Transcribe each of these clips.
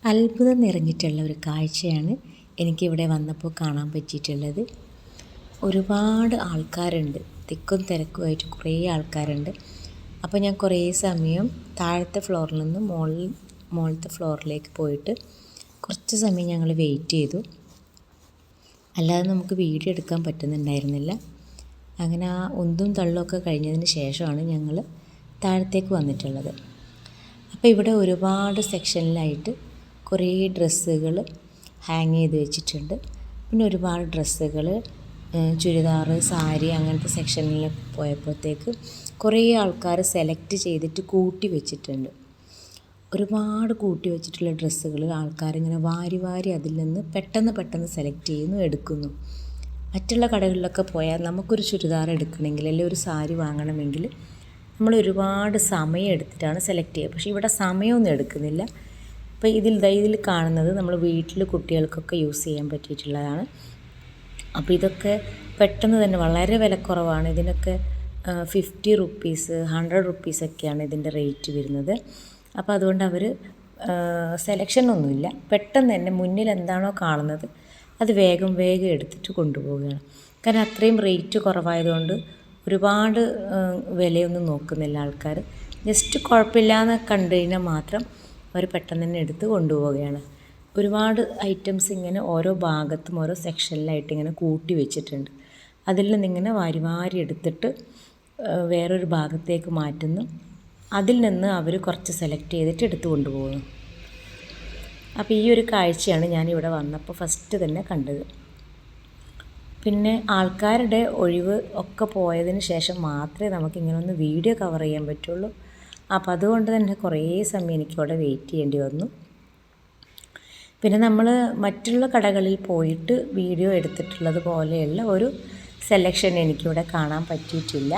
അത്ഭുതം നിറഞ്ഞിട്ടുള്ള ഒരു കാഴ്ചയാണ് എനിക്കിവിടെ വന്നപ്പോൾ കാണാൻ പറ്റിയിട്ടുള്ളത്. ഒരുപാട് ആൾക്കാരുണ്ട്, തിക്കും തിരക്കുമായിട്ട് കുറേ ആൾക്കാരുണ്ട്. അപ്പോൾ ഞാൻ കുറേ സമയം താഴത്തെ ഫ്ലോറിൽ നിന്ന് മുകളിലത്തെ ഫ്ലോറിലേക്ക് പോയിട്ട് കുറച്ച് സമയം ഞങ്ങൾ വെയിറ്റ് ചെയ്തു. അല്ലാതെ നമുക്ക് വീഡിയോ എടുക്കാൻ പറ്റുന്നുണ്ടായിരുന്നില്ല. അങ്ങനെ ആ ഉന്തും തള്ളുമൊക്കെ കഴിഞ്ഞതിന് ശേഷമാണ് ഞങ്ങൾ താഴത്തേക്ക് വന്നിട്ടുള്ളത്. അപ്പോൾ ഇവിടെ ഒരുപാട് സെക്ഷനിലായിട്ട് കുറേ ഡ്രസ്സുകൾ ഹാങ് ചെയ്ത് വെച്ചിട്ടുണ്ട്. പിന്നെ ഒരുപാട് ഡ്രസ്സുകൾ, ചുരിദാർ, സാരി അങ്ങനത്തെ സെക്ഷനിൽ പോയപ്പോഴത്തേക്ക് കുറേ ആൾക്കാർ സെലക്ട് ചെയ്തിട്ട് കൂട്ടി വെച്ചിട്ടുണ്ട്. ഒരുപാട് കൂട്ടി വെച്ചിട്ടുള്ള ഡ്രസ്സുകൾ ആൾക്കാരിങ്ങനെ വാരി വാരി അതിൽ നിന്ന് പെട്ടെന്ന് സെലക്ട് ചെയ്യുന്നു, എടുക്കുന്നു. മറ്റുള്ള കടകളിലൊക്കെ പോയാൽ നമുക്കൊരു ചുരിദാർ എടുക്കണമെങ്കിൽ അല്ലെങ്കിൽ ഒരു സാരി വാങ്ങണമെങ്കിൽ നമ്മൾ ഒരുപാട് സമയം എടുത്തിട്ടാണ് സെലക്ട് ചെയ്യുക. പക്ഷേ ഇവിടെ സമയമൊന്നും എടുക്കുന്നില്ല. ഇപ്പോൾ ഇതിൽ കാണുന്നത് നമ്മൾ വീട്ടിൽ കുട്ടികൾക്കൊക്കെ യൂസ് ചെയ്യാൻ പറ്റിയിട്ടുള്ളതാണ്. അപ്പോൾ ഇതൊക്കെ പെട്ടെന്ന് തന്നെ വളരെ വിലക്കുറവാണ്. ഇതിനൊക്കെ 50 റുപ്പീസ് 100 റുപ്പീസൊക്കെയാണ് ഇതിൻ്റെ റേറ്റ് വരുന്നത്. അപ്പോൾ അതുകൊണ്ട് അവർ സെലക്ഷനൊന്നുമില്ല, പെട്ടെന്ന് തന്നെ മുന്നിൽ എന്താണോ കാണുന്നത് അത് വേഗം എടുത്തിട്ട് കൊണ്ടുപോവുകയാണ്. കാരണം അത്രയും റേറ്റ് കുറവായതുകൊണ്ട് ഒരുപാട് വിലയൊന്നും നോക്കുന്നില്ല ആൾക്കാർ. ജസ്റ്റ് കുഴപ്പമില്ലാന്ന് കണ്ടു കഴിഞ്ഞാൽ മാത്രം അവർ പെട്ടെന്ന് തന്നെ എടുത്ത് കൊണ്ടുപോവുകയാണ്. ഒരുപാട് ഐറ്റംസ് ഇങ്ങനെ ഓരോ ഭാഗത്തും ഓരോ സെക്ഷനിലായിട്ട് ഇങ്ങനെ കൂട്ടി വെച്ചിട്ടുണ്ട്. അതിൽ നിന്നിങ്ങനെ വാരി എടുത്തിട്ട് വേറൊരു ഭാഗത്തേക്ക് മാറ്റുന്നു. അതിൽ നിന്ന് അവർ കുറച്ച് സെലക്ട് ചെയ്തിട്ട് എടുത്ത് കൊണ്ടുപോകുന്നു. അപ്പോൾ ഈ ഒരു കാഴ്ചയാണ് ഞാനിവിടെ വന്നപ്പോൾ ഫസ്റ്റ് തന്നെ കണ്ടത്. പിന്നെ ആൾക്കാരുടെ ഒഴിവ് ഒക്കെ പോയതിന് ശേഷം മാത്രമേ നമുക്കിങ്ങനെ ഒന്ന് വീഡിയോ കവർ ചെയ്യാൻ പറ്റുള്ളൂ. അപ്പോൾ അതുകൊണ്ട് തന്നെ കുറേ സമയം എനിക്കവിടെ വെയിറ്റ് ചെയ്യേണ്ടി വന്നു. പിന്നെ നമ്മൾ മറ്റുള്ള കടകളിൽ പോയിട്ട് വീഡിയോ എടുത്തിട്ടുള്ളത് പോലെയുള്ള ഒരു സെലക്ഷൻ എനിക്കിവിടെ കാണാൻ പറ്റിയിട്ടില്ല.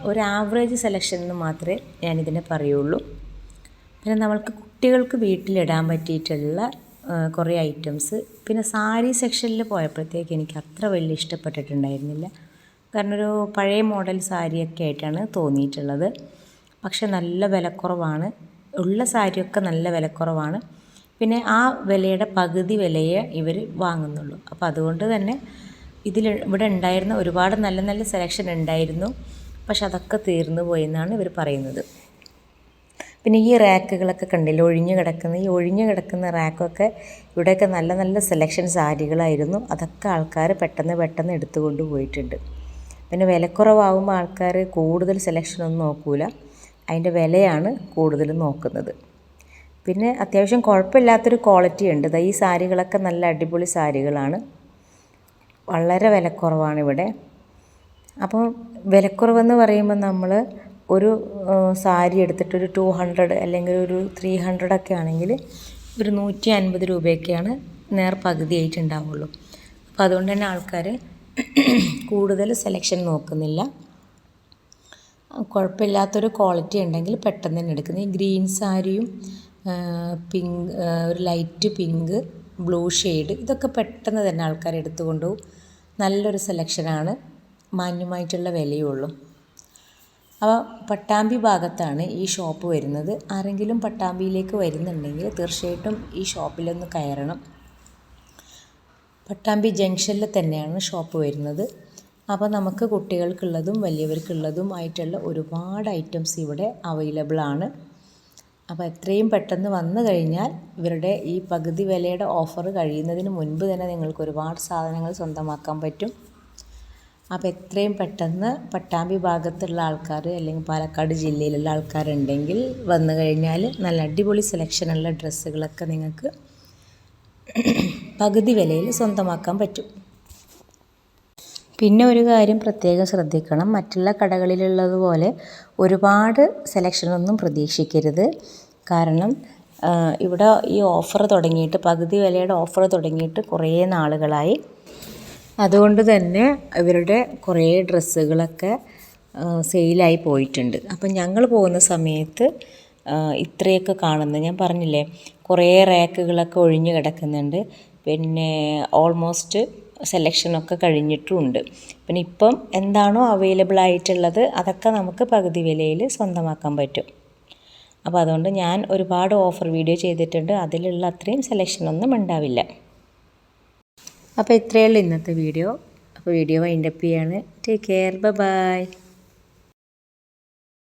ഒരു ആവറേജ് സെലക്ഷൻ എന്ന് മാത്രമേ ഞാനിതിനെ പറയുള്ളൂ. പിന്നെ നമ്മൾക്ക് കുട്ടികൾക്ക് വീട്ടിലിടാൻ പറ്റിയിട്ടുള്ള കുറേ ഐറ്റംസ്. പിന്നെ സാരി സെക്ഷനിൽ പോയപ്പോഴത്തേക്ക് എനിക്ക് അത്ര വലിയ ഇഷ്ടപ്പെട്ടിട്ടുണ്ടായിരുന്നില്ല. കാരണം ഒരു പഴയ മോഡൽ സാരിയൊക്കെ ആയിട്ടാണ് തോന്നിയിട്ടുള്ളത്. പക്ഷെ നല്ല വിലക്കുറവാണ്. ഉള്ള സാരിയൊക്കെ നല്ല വിലക്കുറവാണ്. പിന്നെ ആ വിലയുടെ പകുതി വിലയെ ഇവർ വാങ്ങുന്നുള്ളൂ. അപ്പോൾ അതുകൊണ്ട് തന്നെ ഇവിടെ ഉണ്ടായിരുന്ന ഒരുപാട് നല്ല സെലക്ഷൻ ഉണ്ടായിരുന്നു. പക്ഷെ അതൊക്കെ തീർന്നു പോയെന്നാണ് ഇവർ പറയുന്നത്. പിന്നെ ഈ റാക്കുകളൊക്കെ കണ്ടില്ല, ഒഴിഞ്ഞു കിടക്കുന്ന റാക്കൊക്കെ ഇവിടെയൊക്കെ നല്ല സെലക്ഷൻ സാരികളായിരുന്നു. അതൊക്കെ ആൾക്കാർ പെട്ടെന്ന് എടുത്തുകൊണ്ട് പോയിട്ടുണ്ട്. പിന്നെ വിലക്കുറവാകുമ്പോൾ ആൾക്കാർ കൂടുതൽ സെലക്ഷനൊന്നും നോക്കൂല, അതിൻ്റെ വിലയാണ് കൂടുതൽ നോക്കുന്നത്. പിന്നെ അത്യാവശ്യം കുഴപ്പമില്ലാത്തൊരു ക്വാളിറ്റി ഉണ്ട്. ഈ സാരികളൊക്കെ നല്ല അടിപൊളി സാരികളാണ്. വളരെ വിലക്കുറവാണ് ഇവിടെ. അപ്പോൾ വിലക്കുറവെന്ന് പറയുമ്പോൾ നമ്മൾ ഒരു സാരി എടുത്തിട്ടൊരു 200 അല്ലെങ്കിൽ ഒരു 300 ഒക്കെ ആണെങ്കിൽ ഒരു 150 രൂപയൊക്കെയാണ് പകുതിയായിട്ടുണ്ടാവുള്ളൂ. അപ്പോൾ അതുകൊണ്ട് തന്നെ ആൾക്കാർ കൂടുതൽ സെലക്ഷൻ നോക്കുന്നില്ല. കുഴപ്പമില്ലാത്തൊരു ക്വാളിറ്റി ഉണ്ടെങ്കിൽ പെട്ടെന്ന് തന്നെ എടുക്കുന്നത്. ഈ ഗ്രീൻ സാരിയും പിങ്ക്, ഒരു ലൈറ്റ് പിങ്ക്, ബ്ലൂ ഷെയ്ഡ്, ഇതൊക്കെ പെട്ടെന്ന് തന്നെ ആൾക്കാർ എടുത്തുകൊണ്ട് പോകും. നല്ലൊരു സെലക്ഷനാണ്, മാന്യമായിട്ടുള്ള വിലയുള്ളൂ. അപ്പോൾ പട്ടാമ്പി ഭാഗത്താണ് ഈ ഷോപ്പ് വരുന്നത്. ആരെങ്കിലും പട്ടാമ്പിയിലേക്ക് വരുന്നുണ്ടെങ്കിൽ തീർച്ചയായിട്ടും ഈ ഷോപ്പിലൊന്ന് കയറണം. പട്ടാമ്പി ജംഗ്ഷനിൽ തന്നെയാണ് ഷോപ്പ് വരുന്നത്. അപ്പോൾ നമുക്ക് കുട്ടികൾക്കുള്ളതും വലിയവർക്കുള്ളതും ആയിട്ടുള്ള ഒരുപാട് ഐറ്റംസ് ഇവിടെ അവൈലബിൾ ആണ്. അപ്പോൾ എത്രയും പെട്ടെന്ന് വന്നു കഴിഞ്ഞാൽ ഇവരുടെ ഈ പകുതി വിലയുടെ ഓഫർ കഴിയുന്നതിന് മുൻപ് തന്നെ നിങ്ങൾക്ക് ഒരുപാട് സാധനങ്ങൾ സ്വന്തമാക്കാൻ പറ്റും. അപ്പോൾ എത്രയും പെട്ടെന്ന് പട്ടാമ്പി ഭാഗത്തുള്ള ആൾക്കാർ അല്ലെങ്കിൽ പാലക്കാട് ജില്ലയിലുള്ള ആൾക്കാരുണ്ടെങ്കിൽ വന്നു കഴിഞ്ഞാൽ നല്ല അടിപൊളി സെലക്ഷനുള്ള ഡ്രസ്സുകളൊക്കെ നിങ്ങൾക്ക് പകുതി വിലയിൽ സ്വന്തമാക്കാൻ പറ്റും. പിന്നെ ഒരു കാര്യം പ്രത്യേകം ശ്രദ്ധിക്കണം, മറ്റുള്ള കടകളിലുള്ളതുപോലെ ഒരുപാട് സെലക്ഷനൊന്നും പ്രതീക്ഷിക്കരുത്. കാരണം ഇവിടെ ഈ ഓഫർ തുടങ്ങിയിട്ട്, പകുതി വിലയുടെ ഓഫർ തുടങ്ങിയിട്ട് കുറേ നാളുകളായി. അതുകൊണ്ട് തന്നെ ഇവരുടെ കുറേ ഡ്രസ്സുകളൊക്കെ സെയിലായി പോയിട്ടുണ്ട്. അപ്പം ഞങ്ങൾ പോകുന്ന സമയത്ത് ഇത്രയൊക്കെ കാണുന്നത്, ഞാൻ പറഞ്ഞില്ലേ കുറേ റാക്കുകളൊക്കെ ഒഴിഞ്ഞു കിടക്കുന്നുണ്ട്. പിന്നെ ഓൾമോസ്റ്റ് സെലക്ഷനൊക്കെ കഴിഞ്ഞിട്ടുമുണ്ട്. പിന്നെ ഇപ്പം എന്താണോ അവൈലബിൾ ആയിട്ടുള്ളത് അതൊക്കെ നമുക്ക് പകുതി വിലയിൽ സ്വന്തമാക്കാൻ പറ്റും. അപ്പോൾ അതുകൊണ്ട് ഞാൻ ഒരുപാട് ഓഫർ വീഡിയോ ചെയ്തിട്ടുണ്ട്, അതിലുള്ള അത്രയും സെലക്ഷനൊന്നും ഉണ്ടാവില്ല. അപ്പോൾ ഇത്രയേ ഉള്ളൂ ഇന്നത്തെ വീഡിയോ. അപ്പോൾ വീഡിയോ വൈൻഡപ്പ് ചെയ്യാണ്. Take care, by.